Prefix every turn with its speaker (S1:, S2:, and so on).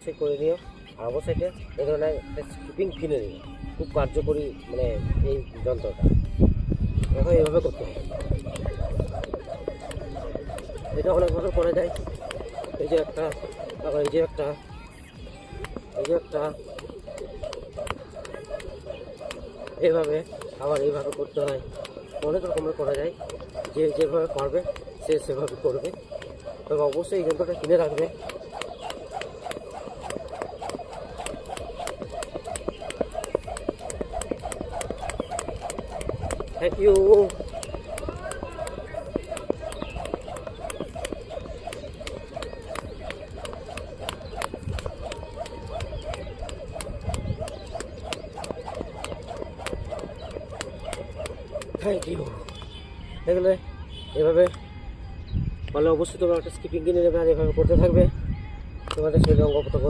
S1: অবশ্যই করে নিও। আর অবশ্যই এই ধরনের স্কিপিং কিনে নিও, খুব কার্যকরী মানে এই যন্ত্রটা। দেখো এইভাবে করতে হবে, এটা অনেকভাবে করা যায়। এই যে একটা, আবার এই যে একটা, এই যে একটা, এইভাবে আবার এইভাবে করতে হয়, অনেক রকমের করা যায়। যে যেভাবে পারবে সে সেভাবে করবে। তবে অবশ্যই এই যন্ত্রটা কিনে রাখবে। Thank you. Thank you. দেখলে এভাবে পারলে অবশ্যই তোমরা একটা স্কিপিং কিনে নেবে, আর এভাবে করতে থাকবে, তোমাদের শরীরে অঙ্গ প্রত্যঙ্গ